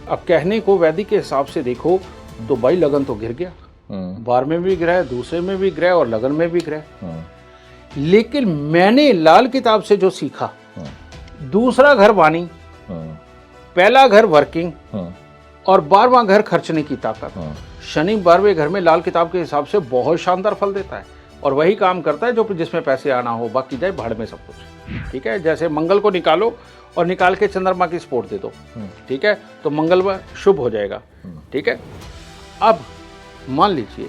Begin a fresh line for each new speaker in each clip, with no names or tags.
अब कहने को वैदिक के हिसाब से देखो तो भाई लगन तो गिर गया, 12 में भी गिरा है, दूसरे में भी गिरा है और लगन में भी गिरा है। लेकिन मैंने लाल किताब से जो सीखा, दूसरा घर वाणी, पहला घर वर्किंग और 12वां घर खर्चने की ताकत। शनि 12वें घर में लाल किताब के हिसाब से बहुत शानदार फल देता है और वही काम करता है जो जिसमें पैसे आना हो, बाकी जाए भाड़ में सब कुछ। ठीक है, जैसे मंगल को निकालो और निकाल के चंद्रमा की सपोर्ट दे दो, ठीक है, तो मंगल शुभ हो जाएगा। ठीक है, अब मान लीजिए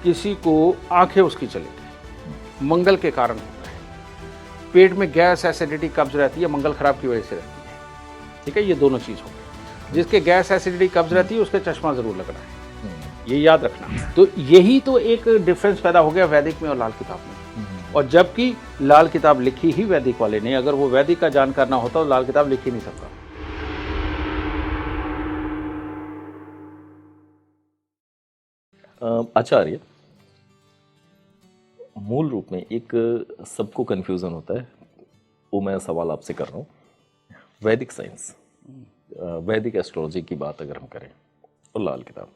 किसी को आंखें उसकी चली गई, मंगल के कारण होता है, पेट में गैस, एसिडिटी, कब्ज रहती है, मंगल खराब की वजह से रहती है। ठीक है, ये दोनों चीज हो गई। जिसके गैस, एसिडिटी, कब्ज रहती है उसके चश्मा जरूर लगना है, ये याद रखना। तो यही तो एक डिफरेंस पैदा हो गया वैदिक में और लाल किताब में। और जबकि लाल किताब लिखी ही वैदिक वाले ने, अगर वो वैदिक का जानकार ना होता तो लाल किताब लिख ही नहीं सकता।
आचार्य, मूल रूप में एक सबको कंफ्यूजन होता है, वो मैं सवाल आपसे कर रहा हूँ। वैदिक साइंस, वैदिक एस्ट्रोलॉजी की बात अगर हम करें और लाल किताब,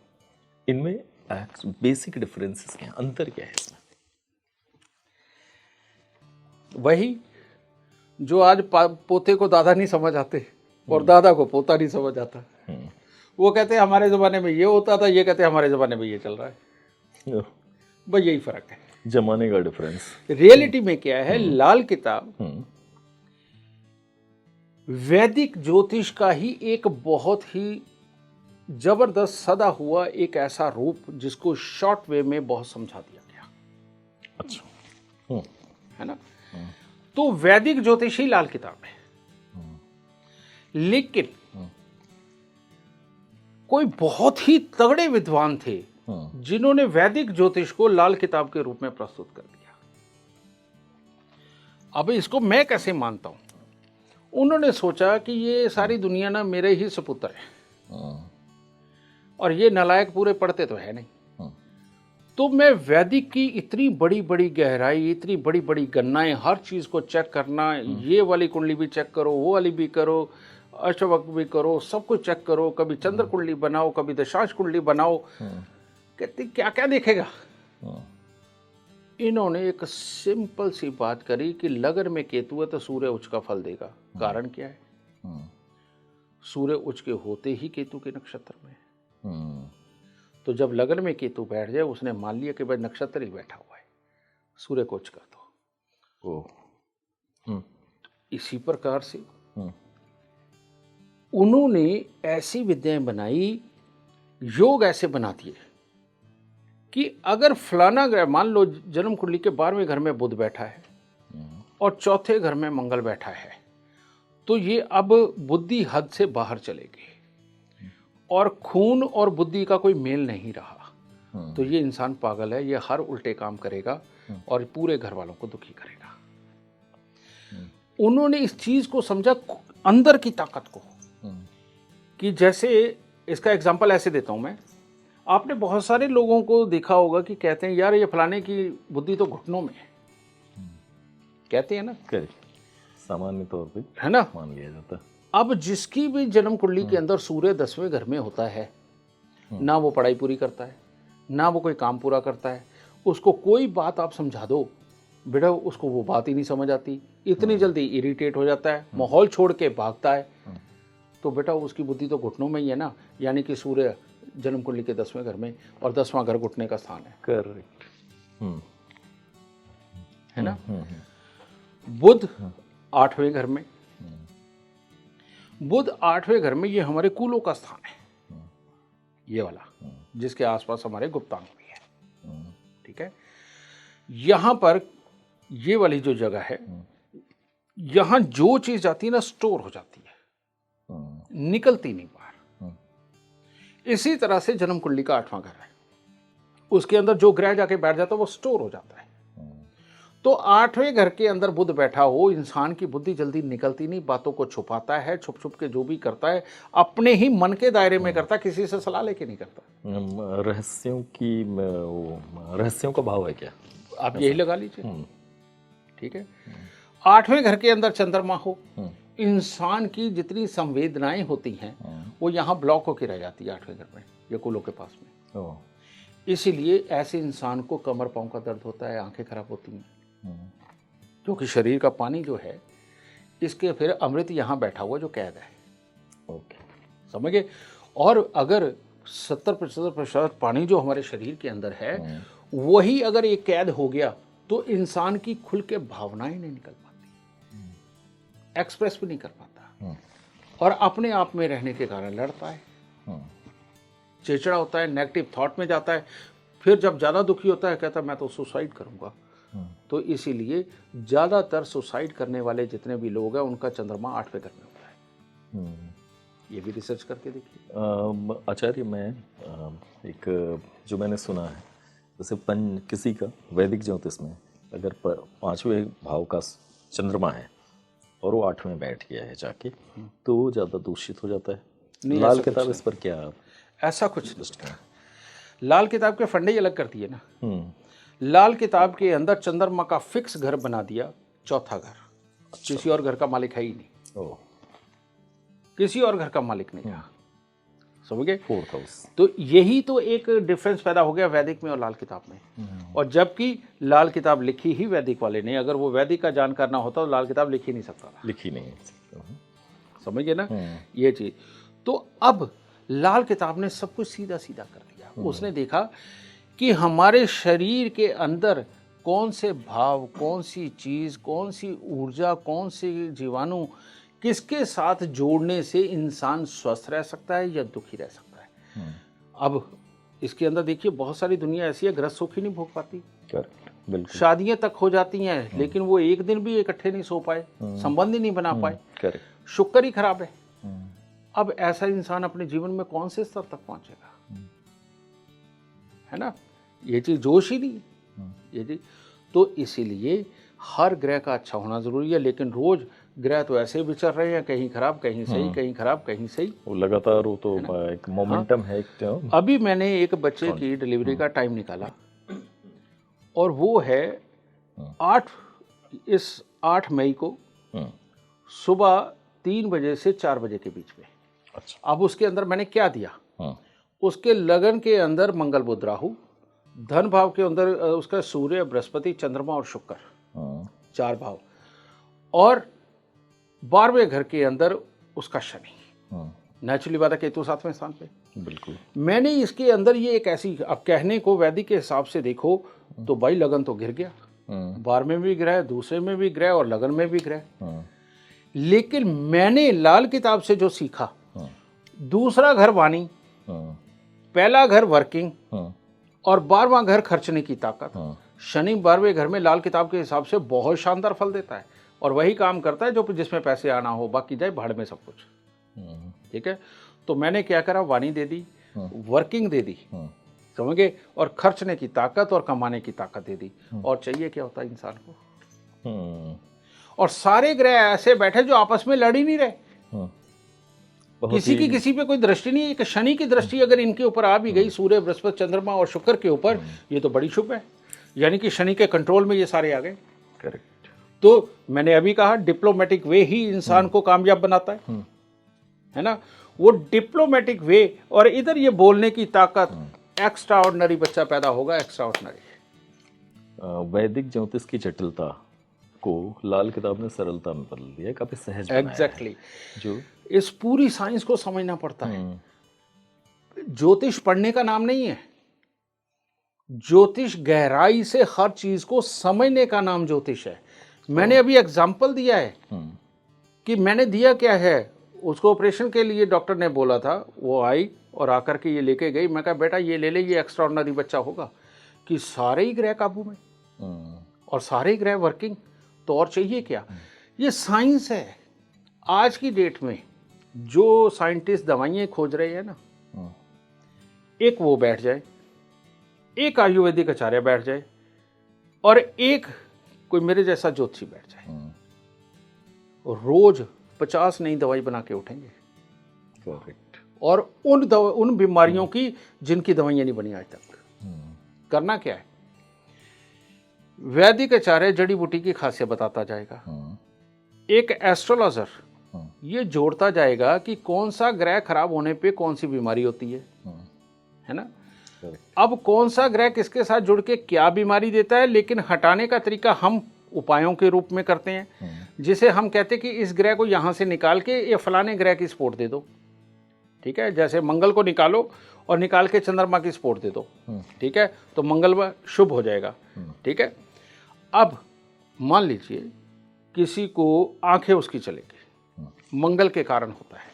इनमें बेसिक डिफरेंसेस क्या हैं, अंतर क्या है इसमें?
वही जो आज पोते को दादा नहीं समझ आते और दादा को पोता नहीं समझ आता। वो कहते हैं हमारे ज़माने में ये होता था, ये कहते हैं हमारे ज़माने में ये चल रहा है। बस यही फर्क है,
जमाने का डिफरेंस।
रियलिटी में क्या है, लाल किताब वैदिक ज्योतिष का ही एक बहुत ही जबरदस्त सदा हुआ एक ऐसा रूप जिसको शॉर्ट वे में बहुत समझा दिया गया।
अच्छा,
है ना? तो वैदिक ज्योतिष ही लाल किताब है। लेकिन कोई बहुत ही तगड़े विद्वान थे जिन्होंने वैदिक ज्योतिष को लाल किताब के रूप में प्रस्तुत कर दिया। अब इसको मैं कैसे मानता हूं? उन्होंने सोचा कि ये सारी दुनिया ना मेरे ही सपुत्र है और ये नालायक पूरे पढ़ते तो है नहीं, तो मैं वैदिक की इतनी बड़ी बड़ी गहराई, इतनी बड़ी बड़ी गणनाएं, हर चीज को चेक करना, ये वाली कुंडली भी चेक करो, वो वाली भी करो, अष्टवक्र भी करो, सब कुछ चेक करो, कभी चंद्र कुंडली बनाओ, कभी दशांश कुंडली बनाओ, कहते क्या क्या देखेगा। इन्होंने एक सिंपल सी बात करी कि लगन में केतु है तो सूर्य उच्च का फल देगा। कारण क्या है? सूर्य उच्च के होते ही केतु के नक्षत्र में, तो जब लगन में केतु बैठ जाए, उसने मान लिया कि भाई नक्षत्र ही बैठा हुआ है, सूर्य को उच्च कर दो। इसी प्रकार से उन्होंने ऐसी विद्याएं बनाई, योग ऐसे बना दिए कि अगर फलाना ग्रह, मान लो जन्म कुंडली के 12वें घर में बुध बैठा है और चौथे घर में मंगल बैठा है, तो ये अब बुद्धि हद से बाहर चलेगी और खून और बुद्धि का कोई मेल नहीं रहा, तो ये इंसान पागल है, ये हर उल्टे काम करेगा और पूरे घर वालों को दुखी करेगा। उन्होंने इस चीज को समझा, अंदर की ताकत को, कि जैसे इसका एग्जांपल ऐसे देता हूं मैं। आपने बहुत सारे लोगों को देखा होगा कि कहते हैं यार ये फलाने की बुद्धि तो घुटनों में है, कहते हैं ना,
सामान्य तौर पे
है ना,
मान लिया जाता है।
अब जिसकी भी जन्म कुंडली के अंदर सूर्य 10वें घर में होता है, ना वो पढ़ाई पूरी करता है, ना वो कोई काम पूरा करता है, उसको कोई बात आप समझा दो बेटा, उसको वो बात ही नहीं समझ आती, इतनी जल्दी इरिटेट हो जाता है, माहौल छोड़ के भागता है, तो बेटा उसकी बुद्धि तो घुटनों में ही है ना। यानी कि सूर्य जन्म कुंडली के 10वें घर में और 10वां घर घुटने का स्थान है।
करेक्ट,
है ना। बुध 8वें घर में, बुध 8वें घर में, ये हमारे कुलों का स्थान है, ये वाला जिसके आसपास हमारे गुप्तांग भी है। ठीक है, यहां पर ये वाली जो जगह है, यहां जो चीज जाती है ना स्टोर हो जाती है, निकलती नहीं बाहर। इसी तरह से जन्म कुंडली का 8वां घर है, उसके अंदर जो ग्रह जाके बैठ जाता है वो स्टोर हो जाता है। तो 8वें घर के अंदर बुध बैठा हो, इंसान की बुद्धि जल्दी निकलती नहीं, बातों को छुपाता है, छुप छुप के जो भी करता है अपने ही मन के दायरे में करता है, किसी से सलाह लेके नहीं करता।
रहस्यों का भाव है क्या,
आप यही लगा लीजिए। ठीक है, 8वें घर के अंदर चंद्रमा हो, इंसान की जितनी संवेदनाएं होती हैं वो यहाँ ब्लॉक होकर रह जाती है 8वें घर में या कुलों के पास में। इसीलिए ऐसे इंसान को कमर पाँव का दर्द होता है, आंखें खराब होती हैं, क्योंकि शरीर का पानी जो है इसके फिर अमृत यहाँ बैठा हुआ जो कैद है।
ओके,
समझ गए। और अगर 70% पानी जो हमारे शरीर के अंदर है वही अगर एक कैद हो गया तो इंसान की खुल के भावनाएं नहीं निकल पाती, एक्सप्रेस भी नहीं कर पाता, और अपने आप में रहने के कारण लड़ता है, चिड़चिड़ा होता है, नेगेटिव थॉट में जाता है, फिर जब ज़्यादा दुखी होता है कहता है मैं तो सुसाइड करूंगा। तो इसीलिए ज़्यादातर सुसाइड करने वाले जितने भी लोग हैं उनका चंद्रमा 8वें घर में होता है। ये भी रिसर्च करके देखिए।
आचार्य, मैं एक जो मैंने सुना है, जैसे किसी का वैदिक ज्योतिष में अगर 5वें भाव का चंद्रमा है और वो 8वें बैठ गया है जाके, तो वो ज़्यादा दूषित हो जाता है। लाल किताब इस पर क्या?
ऐसा कुछ नहीं। लाल किताब के फंडे ही अलग कर दिए ना। लाल किताब के अंदर चंद्रमा का फिक्स घर बना दिया, चौथा घर। अच्छा। किसी और घर का मालिक है ही नहीं। किसी और घर का मालिक नहीं है, समझ गए।
4th house.
तो यही तो एक डिफरेंस पैदा हो गया वैदिक में और लाल किताब में। और जबकि लाल किताब लिखी ही वैदिक वाले ने, अगर वो वैदिक का जानकार ना होता तो लाल किताब लिख ही नहीं सकता था।
लिखी नहीं,
समझ गए ना ये चीज। तो अब लाल किताब ने सब कुछ सीधा सीधा कर दिया। उसने देखा कि हमारे शरीर के अंदर कौन से भाव, कौन सी चीज, कौन सी ऊर्जा, कौन से जीवाणु किसके साथ जोड़ने से इंसान स्वस्थ रह सकता है या दुखी रह सकता है। अब इसके अंदर देखिए बहुत सारी दुनिया ऐसी है ग्रस्त सुख ही नहीं भोग पाती।
बिल्कुल।
शादियां तक हो जाती हैं लेकिन वो एक दिन भी इकट्ठे नहीं सो पाए, संबंध ही नहीं बना पाए, शुक्र ही खराब है। अब ऐसा इंसान अपने जीवन में कौन से स्तर तक पहुंचेगा, है ना। ये चीज जोश ही नहीं ये चीज। तो इसीलिए हर ग्रह का अच्छा होना जरूरी है, लेकिन रोज ग्रह तो ऐसे विचर रहे हैं, कहीं खराब कहीं सही, कहीं खराब कहीं सही,
वो लगातार वो तो एक मोमेंटम है।
अभी मैंने एक बच्चे की डिलीवरी का टाइम निकाला और वो है 8 मई को सुबह 3 बजे से 4 बजे के बीच में।
अच्छा।
अब उसके अंदर मैंने क्या दिया, उसके लगन के अंदर मंगल बुध राहु, धन भाव के अंदर उसका सूर्य बृहस्पति चंद्रमा और शुक्र, 4 भाव, और 12वें घर के अंदर उसका शनि। नेचुरली बात है केतु 7वें स्थान पे।
बिल्कुल।
मैंने इसके अंदर ये एक ऐसी, अब कहने को वैदिक के हिसाब से देखो तो भाई लगन तो गिर गया, 12 में भी ग्रह, दूसरे में भी ग्रह और लगन में भी ग्रह। लेकिन मैंने लाल किताब से जो सीखा, दूसरा घर वाणी, पहला घर वर्किंग और 12वां घर खर्चने की ताकत। शनि 12वें घर में लाल किताब के हिसाब से बहुत शानदार फल देता है और वही काम करता है जो जिसमें पैसे आना हो, बाकी जाए भाड़ में सब कुछ। ठीक है। तो मैंने क्या करा, वाणी दे दी, वर्किंग दे दी, समझ गए, और खर्चने की ताकत और कमाने की ताकत दे दी। और चाहिए क्या होता है इंसान को। और सारे ग्रह ऐसे बैठे जो आपस में लड़ ही नहीं रहे, किसी की किसी पे कोई दृष्टि नहीं है। कि शनि की दृष्टि अगर इनके ऊपर आ भी गई, सूर्य बृहस्पति चंद्रमा और शुक्र के ऊपर, ये तो बड़ी शुभ है, यानी कि शनि के कंट्रोल में ये सारे आ गए।
करेक्ट।
तो मैंने अभी कहा डिप्लोमेटिक वे ही इंसान को कामयाब बनाता है ना। वो डिप्लोमेटिक वे, और इधर ये बोलने की ताकत, एक्स्ट्रा ऑर्डिनरी बच्चा पैदा होगा, एक्स्ट्रा ऑर्डिनरी।
वैदिक ज्योतिष की जटिलता को लाल किताब ने सरलता में बदल दिया, काफी सहज बनाया है।
एग्जैक्टली।
जो
इस पूरी साइंस को समझना पड़ता है। ज्योतिष पढ़ने का नाम नहीं है, ज्योतिष गहराई से हर चीज को समझने का नाम ज्योतिष है। मैंने अभी एग्जाम्पल दिया है कि मैंने दिया क्या है, उसको ऑपरेशन के लिए डॉक्टर ने बोला था, वो आई और आकर के ये लेके गई। मैं कहा बेटा ये ले ले, ये एक्स्ट्रा ऑर्डिनरी बच्चा होगा। कि सारे ही ग्रह काबू में और सारे ही ग्रह वर्किंग, तो और चाहिए क्या। ये साइंस है। आज की डेट में जो साइंटिस्ट दवाइयाँ खोज रहे हैं ना, एक वो बैठ जाए, एक आयुर्वेदिक आचार्य बैठ जाए और एक कोई मेरे जैसा ज्योतिषी बैठ जाए, और रोज 50 नई दवाई बना के उठेंगे।
करेक्ट।
और उन बीमारियों की जिनकी दवाइयाँ नहीं बनी आज तक। करना क्या है, वैदिक आचार्य जड़ी बूटी की खासियत बताता जाएगा, एक एस्ट्रोलॉजर ये जोड़ता जाएगा कि कौन सा ग्रह खराब होने पे कौन सी बीमारी होती है ना। अब कौन सा ग्रह किसके साथ जुड़ के क्या बीमारी देता है, लेकिन हटाने का तरीका हम उपायों के रूप में करते हैं, जिसे हम कहते हैं कि इस ग्रह को यहाँ से निकाल के ये फलाने ग्रह की सपोर्ट दे दो, ठीक है। जैसे मंगल को निकालो और निकाल के चंद्रमा की सपोर्ट दे दो, ठीक है, तो मंगल शुभ हो जाएगा, ठीक है। अब मान लीजिए किसी को आंखें उसकी चलेगी, मंगल के कारण होता है,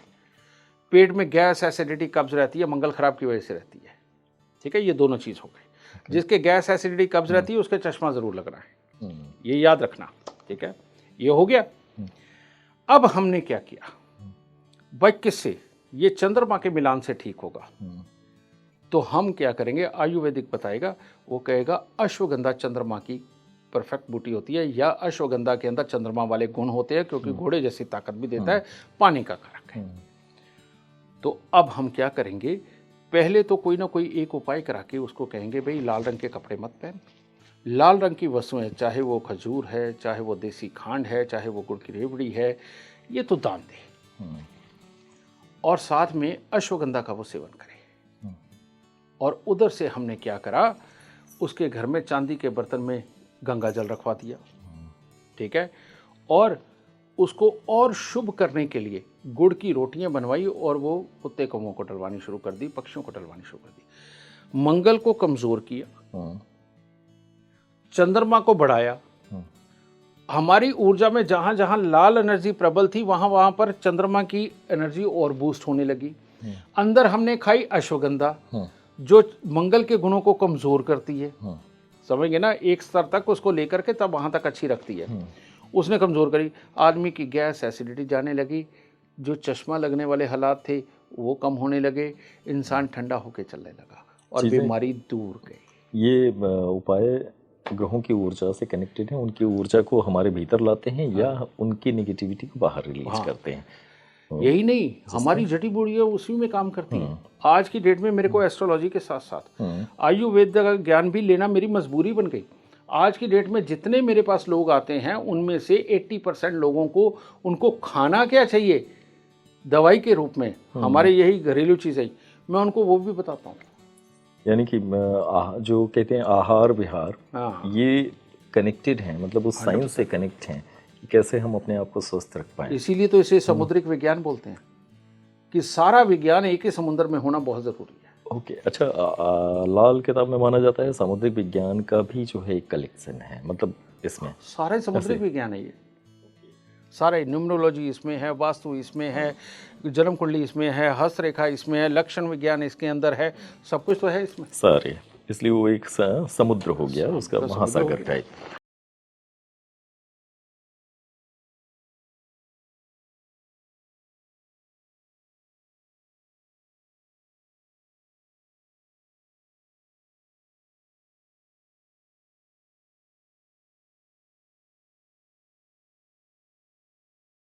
पेट में गैस, एसिडिटी, कब्ज रहती है, मंगल खराब की वजह से रहती है, ठीक है। ये दोनों चीज़ हो गई। जिसके गैस, एसिडिटी, कब्ज रहती है उसके चश्मा ज़रूर लगना है, ये याद रखना, ठीक है। ये हो गया। अब हमने क्या किया भाई, किससे, ये चंद्रमा के मिलान से ठीक होगा। तो हम क्या करेंगे, आयुर्वेदिक बताएगा, वो कहेगा अश्वगंधा चंद्रमा की परफेक्ट बूटी होती है, या अश्वगंधा के अंदर चंद्रमा वाले गुण होते हैं, क्योंकि घोड़े जैसी ताकत भी देता है, पानी का कारक है। तो अब हम क्या करेंगे, पहले तो कोई ना कोई एक उपाय करा के उसको कहेंगे भाई लाल रंग के कपड़े मत पहन, लाल रंग की वस्तुएं, चाहे वो खजूर है, चाहे वो देसी खांड है, चाहे वो गुड़ की रेवड़ी है, ये तो दान दे, और साथ में अश्वगंधा का वो सेवन करे। और उधर से हमने क्या करा, उसके घर में चांदी के बर्तन में गंगा जल रखवा दिया, ठीक है, और उसको और शुभ करने के लिए गुड़ की रोटियां बनवाई और वो कुत्ते कौवों को डलवानी शुरू कर दी, पक्षियों को डलवानी शुरू कर दी। मंगल को कमजोर किया, चंद्रमा को बढ़ाया, हमारी ऊर्जा में जहां जहां लाल एनर्जी प्रबल थी वहां वहां पर चंद्रमा की एनर्जी और बूस्ट होने लगी। अंदर हमने खाई अश्वगंधा, जो मंगल के गुणों को कमजोर करती है, समझेंगे ना, एक स्तर तक उसको लेकर के तब वहां तक अच्छी रखती है, उसने कमजोर करी। आदमी की गैस, एसिडिटी जाने लगी, जो चश्मा लगने वाले हालात थे वो कम होने लगे, इंसान ठंडा होकर चलने लगा और बीमारी दूर गई।
ये उपाय ग्रहों की ऊर्जा से कनेक्टेड है, उनकी ऊर्जा को हमारे भीतर लाते हैं या उनकी नेगेटिविटी को बाहर रिलीज करते हैं।
यही नहीं, हमारी जड़ी बूटियां उसी में काम करती हैं। आज की डेट में मेरे को एस्ट्रोलॉजी के साथ साथ आयुर्वेद का ज्ञान भी लेना मेरी मजबूरी बन गई। आज की डेट में जितने मेरे पास लोग आते हैं उनमें से 80% लोगों को, उनको खाना क्या चाहिए दवाई के रूप में, हमारे यही घरेलू चीज़ें, मैं उनको वो भी बताता हूँ।
यानी कि जो कहते हैं आहार विहार, ये कनेक्टेड हैं, मतलब उस साइंस से कनेक्ट हैं कि कैसे हम अपने आप को स्वस्थ रख पाएं।
इसीलिए तो इसे समुद्रिक विज्ञान बोलते हैं, कि सारा विज्ञान एक ही समुद्र में होना बहुत ज़रूरी है।
ओके, अच्छा, लाल किताब में माना जाता है सामुद्रिक विज्ञान का भी जो है एक कलेक्शन है, मतलब इसमें
सारे समुद्रिक विज्ञान है, ये सारे, न्यूमरोलॉजी इसमें है, वास्तु इसमें है, जन्म कुंडली इसमें है, हस्तरेखा इसमें है, लक्षण विज्ञान इसके अंदर है, सब कुछ तो है इसमें
सारे, इसलिए वो एक समुद्र हो गया, उसका महासागर टाइप।